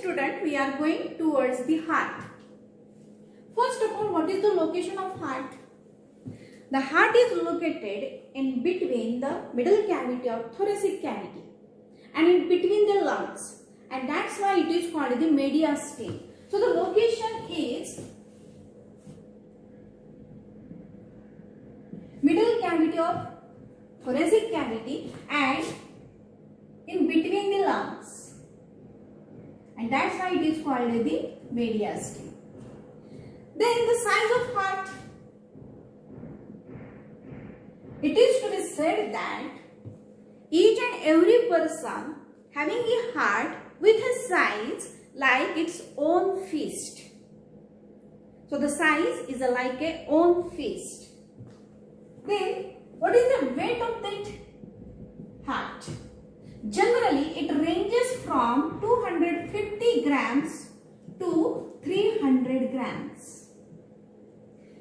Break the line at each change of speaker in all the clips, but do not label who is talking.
student, we are going towards the heart. First of all, what is the location of heart? The heart is located in between the middle cavity or thoracic cavity and in between the lungs, and that's why it is called the mediastinum. So the location is middle cavity of thoracic cavity and in between the lungs, and that's why it is called the mediastinum. Then the size of heart. It is to be said that each and every person having a heart with a size like its own fist. So the size is like a own fist. Then what is the weight of that heart? Generally it ranges from 250 grams to 300 grams.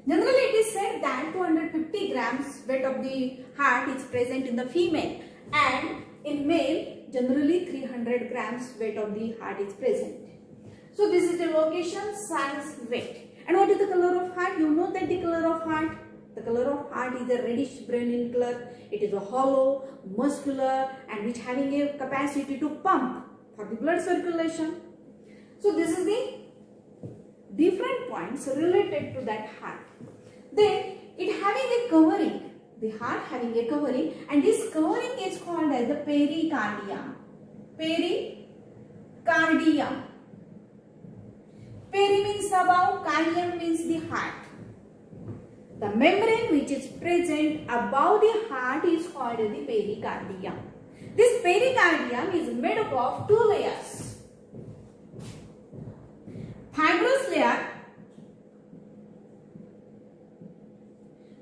Generally it is said that 250 grams weight of the heart is present in the female, and in male generally 300 grams weight of the heart is present. So this is the location, size, weight. And what is the color of heart? You know that the color of heart? The color of heart is a reddish brown in color. It is a hollow, muscular, and which having a capacity to pump for the blood circulation. So this is the different points related to that heart. Then it having a covering, the heart having a covering, and this covering is called as the pericardium. Pericardium. Peri means above, cardium means the heart. The membrane which is present above the heart is called the pericardium. This pericardium is made up of two layers. Fibrous layer.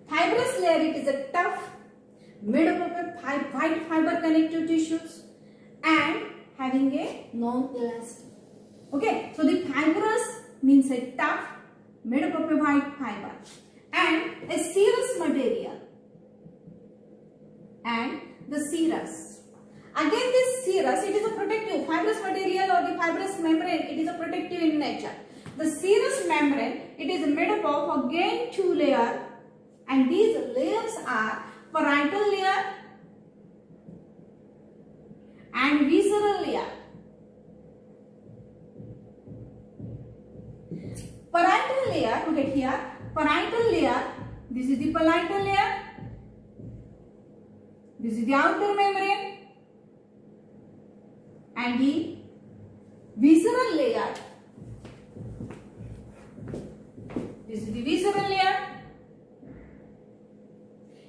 Fibrous layer, it is a tough, made up of a white fiber connective tissues and having a non-elastic. Okay, so the fibrous means a tough, made up of a white fiber, and a serous material. And the serous. Again this serous, it is a protective, fibrous material or the fibrous membrane, it is a protective in nature. The serous membrane, it is made up of again two layers, and these layers are parietal layer and visceral layer. Parietal layer, look at here, parietal layer, this is the parietal layer, this is the outer membrane, and the visceral layer, this is the visceral layer.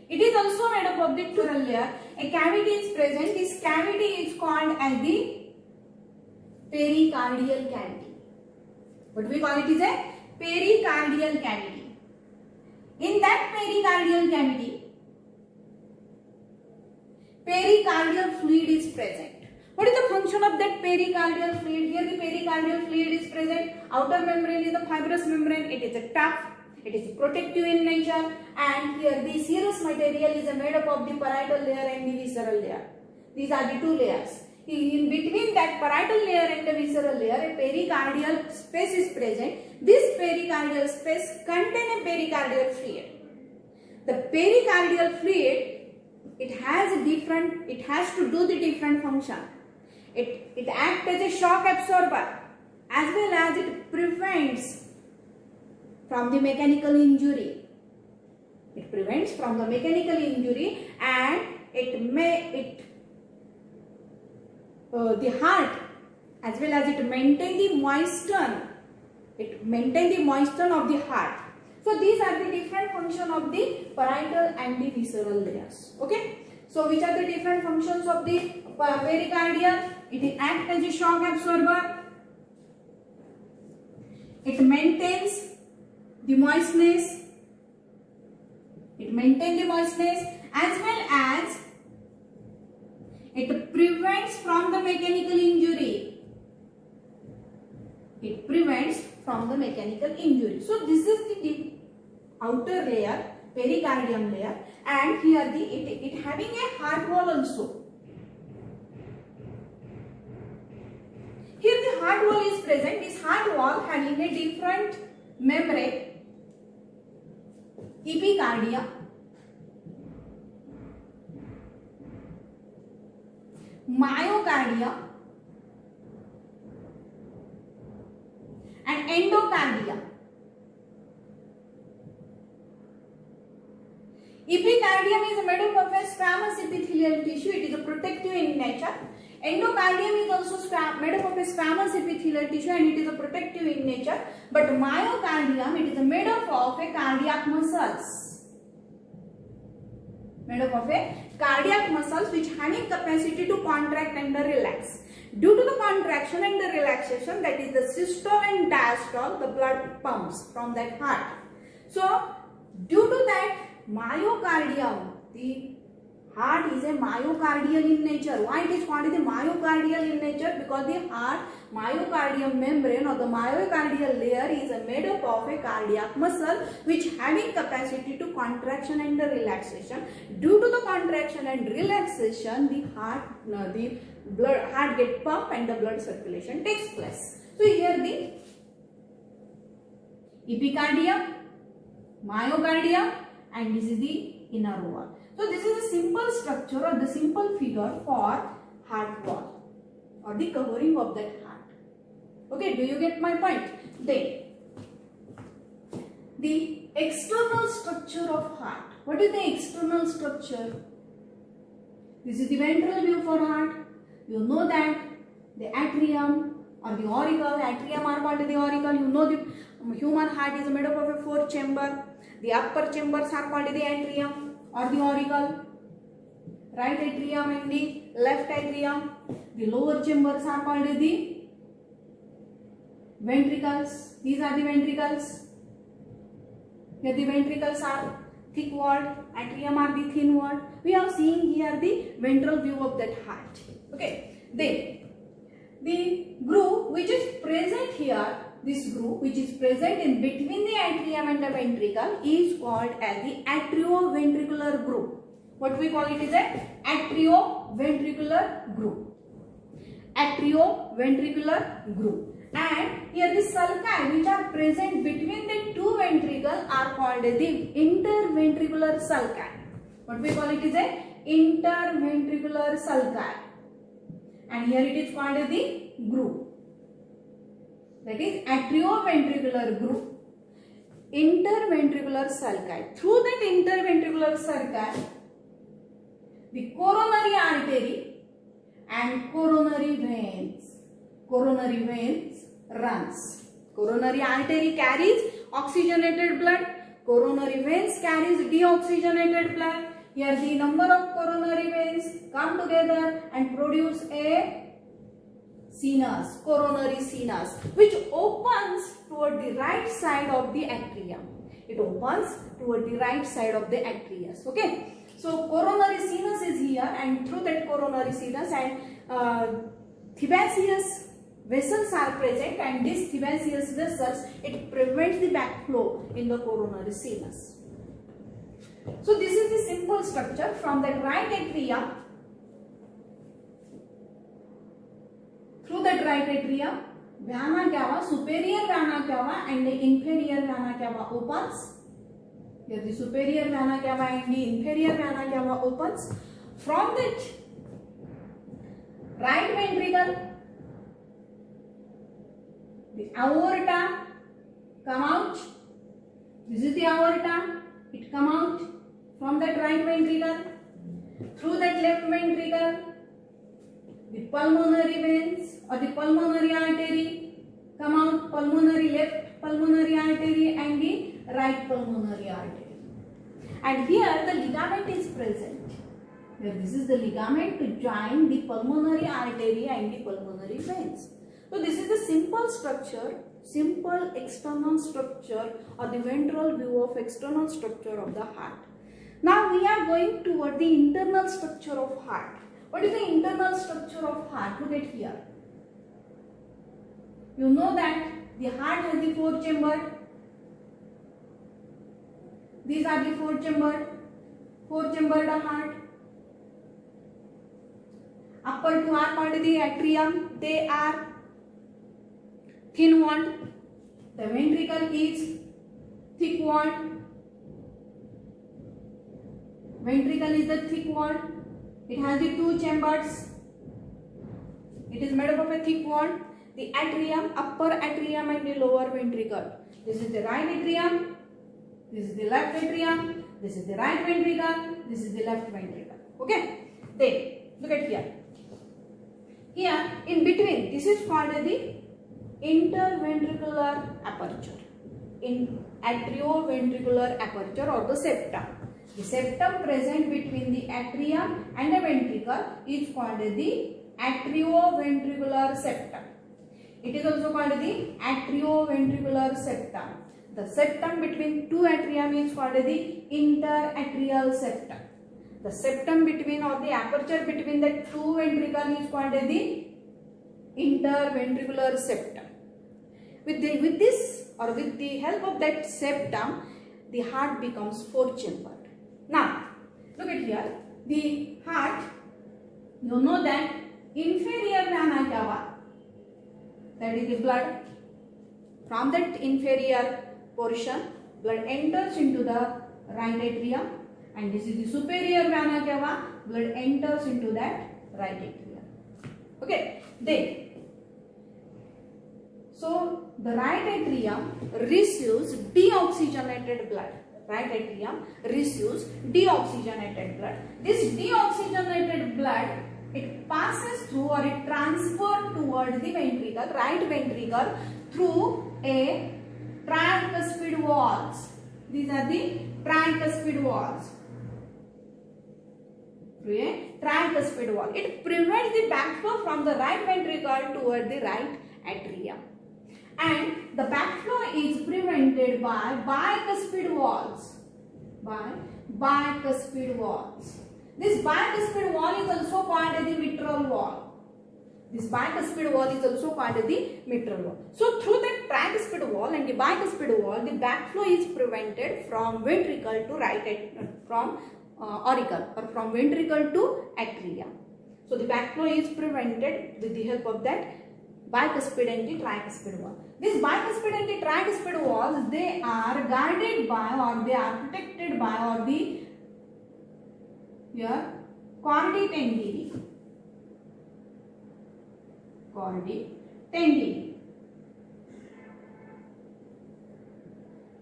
It is also made up of the pleural layer. A cavity is present. This cavity is called as the pericardial cavity. What we call it is a pericardial cavity. In that pericardial cavity, pericardial fluid is present. What is the function of that pericardial fluid? Here the pericardial fluid is present. Outer membrane is the fibrous membrane. It is a tough. It is protective in nature, and here the serous material is made up of the parietal layer and the visceral layer. These are the two layers. In between that parietal layer and the visceral layer, a pericardial space is present. This pericardial space contains a pericardial fluid. The pericardial fluid, it has to do the different function. It acts as a shock absorber as well as it prevents from the mechanical injury. It prevents from the mechanical injury, and the heart as well as it maintain the moisture. It maintain the moisture of the heart. So these are the different function of the parietal and the visceral layers. Okay. So which are the different functions of the pericardium? It acts as a shock absorber. It maintains the moistness. It maintains the moistness as well as it prevents from the mechanical injury. It prevents from the mechanical injury. So this is the outer layer, pericardium layer, and here it having a heart wall also. Here the heart wall is present. This heart wall having a different membrane, epicardia, myocardia, and endocardia. Epicardium is made up of a squamous epithelial tissue. It is a protective in nature. Endocardium is also made up of a squamous epithelial tissue and it is a protective in nature. But myocardium, it is made up of a cardiac muscles. Made up of a cardiac muscles which having capacity to contract and relax. Due to the contraction and the relaxation, that is the systole and diastole, the blood pumps from that heart. So, due to that myocardium, the heart is a myocardial in nature. Why it is called the myocardial in nature? Because the heart myocardium membrane or the myocardial layer is made up of a cardiac muscle which having capacity to contraction and the relaxation. Due to the contraction and relaxation, the heart get pumped and the blood circulation takes place. So here the epicardium, myocardium, and this is the inner wall. So this is a simple structure or the simple figure for heart wall or the covering of that heart. Okay, do you get my point? Then the external structure of heart. What is the external structure? This is the ventral view for heart. You know that the atrium or the auricle, atrium are called the auricle. You know the human heart is made up of a 4 chamber. The upper chambers are called the atrium or the auricle. Right atrium and the left atrium. The lower chambers are called the ventricles. These are the ventricles. Here the ventricles are thick walled, atrium are the thin walled. We are seeing here the ventral view of that heart. Okay. Then the groove which is present here, this groove which is present in between the atrium and the ventricle is called as the atrioventricular groove. What we call it is a atrioventricular groove. Atrioventricular groove. And here the sulci which are present between the two ventricles are called as the interventricular sulci. What we call it is a interventricular sulci. And here it is called as the groove. That is atrioventricular groove. Interventricular sulci. Through that interventricular sulci, the coronary artery and coronary veins runs. Coronary artery carries oxygenated blood. Coronary veins carries deoxygenated blood. Here the number of coronary veins come together and produce a sinus, coronary sinus, which opens toward the right side of the atrium. It opens toward the right side of the atria. Okay. So coronary sinus is here, and through that coronary sinus and sebaceous vessels are present, and these sebaceous vessels, it prevents the backflow in the coronary sinus. So this is the simple structure from that right atria. Through that right atria, vena cava, superior vena cava and the inferior vena cava opens. Here the superior vena cava and the inferior vena cava opens. From that right ventricle, the aorta come out. This is the aorta. It come out from that right ventricle. Through that left ventricle, the pulmonary veins or the pulmonary artery come out. Pulmonary left pulmonary artery and the right pulmonary artery. And here the ligament is present. Here this is the ligament to join the pulmonary artery and the pulmonary veins. So this is the simple structure, simple external structure or the ventral view of external structure of the heart. Now we are going toward the internal structure of heart. What is the internal structure of heart? Look at here. You know that the heart has the 4 chambers. These are the 4 chambered heart. Upper 2 are called the atrium. They are thin walled. The ventricle is thick walled. Ventricle is the thick walled. It has the two chambers. It is made up of a thick wall. The atrium, upper atrium and the lower ventricle. This is the right atrium. This is the left atrium. This is the right ventricle. This is the left ventricle. Okay. Then look at here. Here in between, this is called the interventricular aperture. In atrioventricular aperture or the septum. The septum present between the atrium and the ventricle is called the atrioventricular septum. It is also called the atrioventricular septum. The septum between two atrium is called the interatrial septum. The septum between or the aperture between the two ventricles is called the interventricular septum. With the help of that septum, the heart becomes four-chambered. Now, look at here. The heart, you know that inferior vena cava, that is the blood. From that inferior portion, blood enters into the right atrium, and this is the superior vena cava, blood enters into that right atrium. Okay, then, so the right atrium receives deoxygenated blood. Right atrium receives deoxygenated blood. This deoxygenated blood, it passes through or it transfers towards the ventricle, right ventricle, through a tricuspid valves. These are the tricuspid valves. Through a tricuspid valve. It prevents the backflow from the right ventricle toward the right atrium. And the backflow is prevented by bicuspid valves. Bicuspid valves. This bicuspid valve is also called the mitral valve. This bicuspid valve is also called the mitral valve. So through the tricuspid valve and the bicuspid valve, the backflow is prevented from ventricle to right from auricle or from ventricle to atrium. So the backflow is prevented with the help of that bicuspid and the tricuspid valve. This bicuspid and the tricuspid valves, they are guarded by or they are protected by or the here chordae tendineae. Chordae tendineae.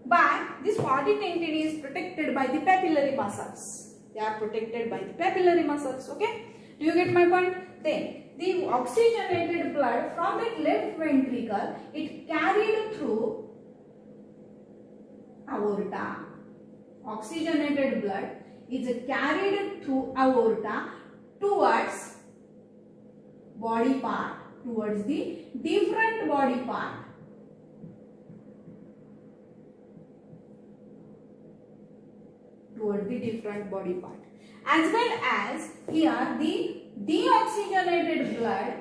But this chordae tendineae is protected by the papillary muscles. They are protected by the papillary muscles. Okay? Do you get my point? Then the oxygenated blood from that left ventricle, it carried through aorta. Oxygenated blood is carried through aorta towards body part, towards the different body part. Towards the different body part. As well as here the deoxygenated blood,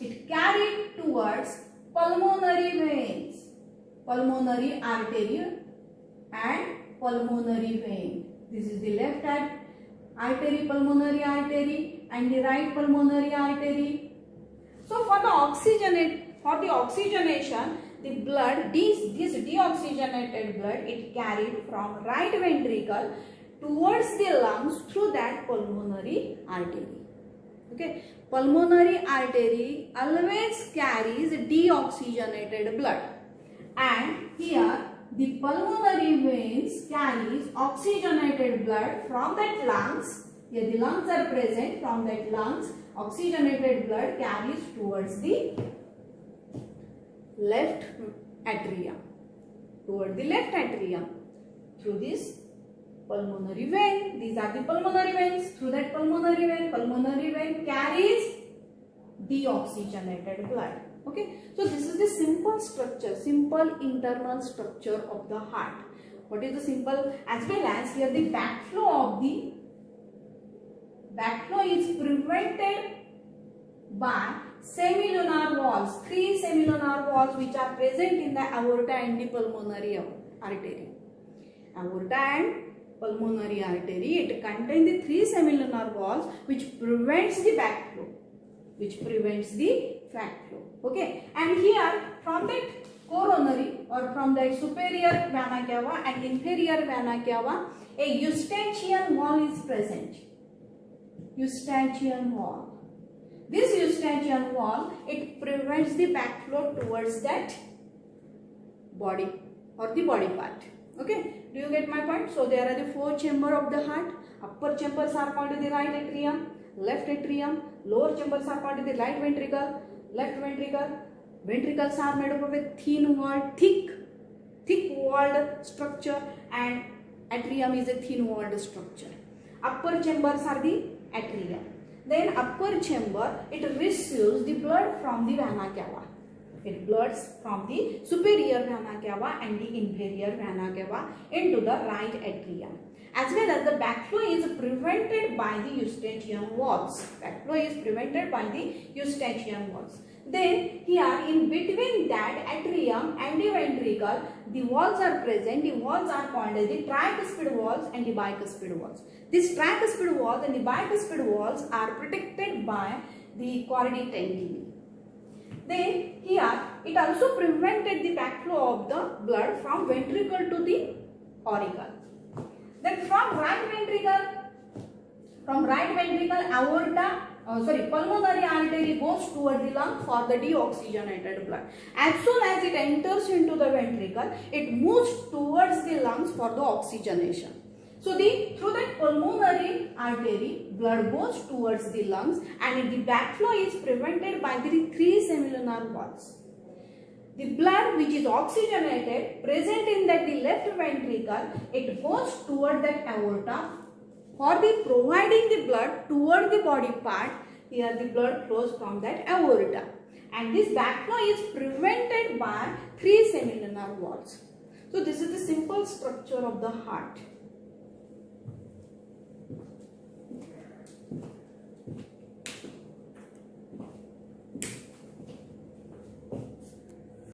it carried towards pulmonary veins, pulmonary artery and pulmonary vein. This is the left artery, pulmonary artery and the right pulmonary artery. So for the oxygenation, the blood, this deoxygenated blood, it carried from right ventricle towards the lungs through that pulmonary artery. Okay, pulmonary artery always carries deoxygenated blood, and here the pulmonary veins carries oxygenated blood from that lungs. Here the lungs are present. From that lungs, oxygenated blood carries towards the left atrium, toward the left atrium through this pulmonary vein. These are the pulmonary veins. Through that pulmonary vein carries deoxygenated blood. Okay, so this is the simple structure, simple internal structure of the heart. What is the simple? As well as here the backflow is prevented by semilunar valves, three semilunar valves which are present in the aorta and the pulmonary artery. Aorta and pulmonary artery, it contains the three semilunar valves which prevents the backflow. which prevents the fat flow. Okay, and here from that coronary or from the superior vena cava and inferior vena cava, a eustachian wall is present. Eustachian wall. This eustachian wall, it prevents the backflow towards that body or the body part. Okay, do you get my point? So there are the four chambers of the heart. Upper chambers are called the right atrium, left atrium. Lower chambers are called the right ventricle, left ventricle. Ventricles are made up of a thin walled, thick walled structure, and atrium is a thin walled structure. Upper chambers are the atrium. Then upper chamber, it receives the blood from the vena cava. It bloods from the superior vena cava and the inferior vena cava into the right atrium. As well as the backflow is prevented by the eustachian walls. Backflow is prevented by the eustachian walls. Then here in between that atrium and the ventricle, the walls are present. The walls are called as the tricuspid walls and the bicuspid walls. These tricuspid walls and the bicuspid walls are protected by the chordae tendineae. Then here it also prevented the backflow of the blood from ventricle to the auricle. Then from right ventricle aorta, pulmonary artery goes toward the lung for the deoxygenated blood. As soon as it enters into the ventricle, it moves towards the lungs for the oxygenation. So through that pulmonary artery, blood goes towards the lungs and the backflow is prevented by the three semilunar valves. The blood which is oxygenated present in that the left ventricle, it goes toward that aorta for the providing the blood toward the body part. Here the blood flows from that aorta, and this backflow is prevented by three semilunar valves. So this is the simple structure of the heart.